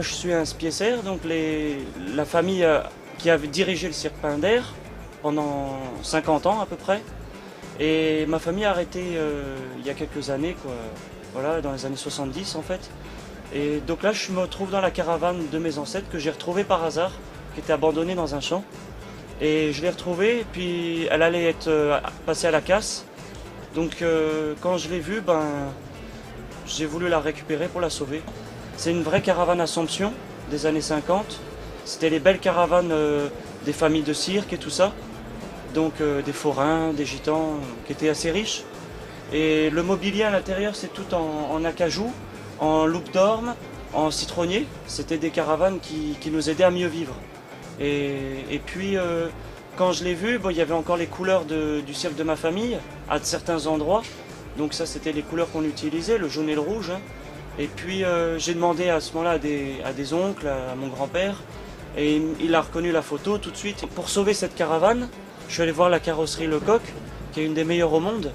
Je suis un Spiesser, donc la famille qui avait dirigé le cirque Pinder pendant 50 ans à peu près. Et ma famille a arrêté il y a quelques années, quoi. Voilà, dans les années 70 en fait. Et donc là, je me retrouve dans la caravane de mes ancêtres que j'ai retrouvée par hasard, qui était abandonnée dans un champ. Et je l'ai retrouvée, et puis elle allait être passée à la casse. Donc quand je l'ai vue, j'ai voulu la récupérer pour la sauver. C'est une vraie caravane Assomption des années 50. C'était les belles caravanes des familles de cirque et tout ça. Donc des forains, des gitans qui étaient assez riches. Et le mobilier à l'intérieur, c'est tout en acajou, en loupe d'orme, en citronnier. C'était des caravanes qui nous aidaient à mieux vivre. Et puis, quand je l'ai vu, il y avait encore les couleurs du cirque de ma famille, à certains endroits. Donc ça, c'était les couleurs qu'on utilisait, le jaune et le rouge. Hein. Et puis, j'ai demandé à ce moment-là à des oncles, à mon grand-père, et il a reconnu la photo tout de suite. Pour sauver cette caravane, je suis allé voir la carrosserie Lecoq, qui est une des meilleures au monde,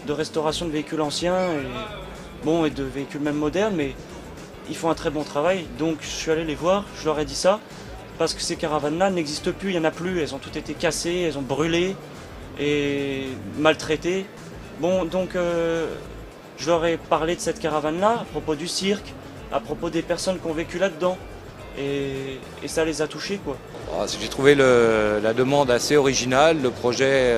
de restauration de véhicules anciens et de véhicules même modernes, mais ils font un très bon travail. Donc je suis allé les voir, je leur ai dit ça, parce que ces caravanes-là n'existent plus, il n'y en a plus, elles ont toutes été cassées, elles ont brûlé et maltraitées. Donc je leur ai parlé de cette caravane-là, à propos du cirque, à propos des personnes qui ont vécu là-dedans, et ça les a touchés, quoi. J'ai trouvé la demande assez originale, le projet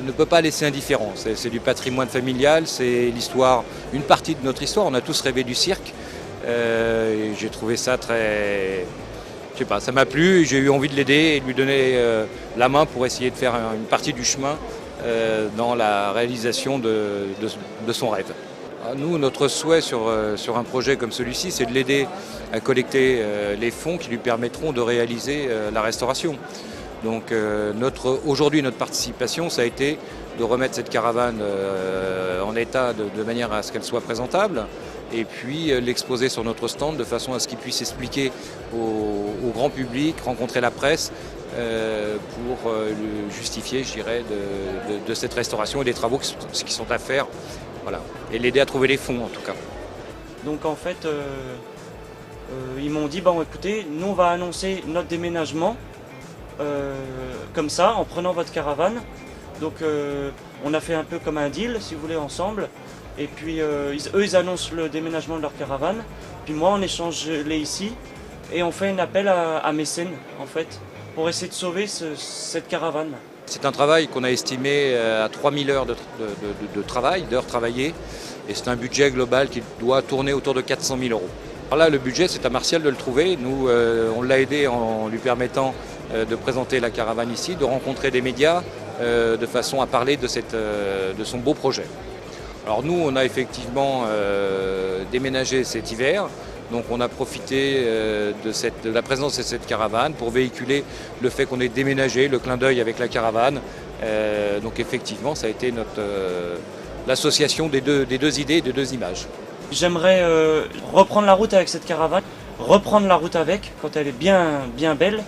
ne peut pas laisser indifférent. C'est du patrimoine familial, c'est l'histoire, une partie de notre histoire. On a tous rêvé du cirque. J'ai trouvé ça très... Je sais pas, ça m'a plu, j'ai eu envie de l'aider et de lui donner la main pour essayer de faire une partie du chemin dans la réalisation de son rêve. Nous, notre souhait sur un projet comme celui-ci, c'est de l'aider à collecter les fonds qui lui permettront de réaliser la restauration. Donc aujourd'hui, notre participation, ça a été de remettre cette caravane en état de manière à ce qu'elle soit présentable et puis l'exposer sur notre stand de façon à ce qu'il puisse expliquer au grand public, rencontrer la presse pour justifier, je dirais, de cette restauration et des travaux qui sont à faire. Voilà. Et l'aider à trouver les fonds en tout cas. Donc en fait, ils m'ont dit, écoutez, nous on va annoncer notre déménagement comme ça, en prenant votre caravane. Donc on a fait un peu comme un deal, si vous voulez, ensemble. Et puis eux, ils annoncent le déménagement de leur caravane. Puis moi, on échange les ici. Et on fait un appel à mécènes, en fait, pour essayer de sauver cette caravane. C'est un travail qu'on a estimé à 3000 heures de travail, d'heures travaillées. Et c'est un budget global qui doit tourner autour de 400 000 euros. Alors là, le budget, c'est à Martial de le trouver. Nous, on l'a aidé en lui permettant de présenter la caravane ici, de rencontrer des médias, de façon à parler de son beau projet. Alors nous, on a effectivement déménagé cet hiver. Donc on a profité de la présence de cette caravane pour véhiculer le fait qu'on ait déménagé, le clin d'œil avec la caravane. Donc effectivement, ça a été l'association des deux idées, des deux images. J'aimerais reprendre la route avec cette caravane, reprendre la route avec quand elle est bien belle,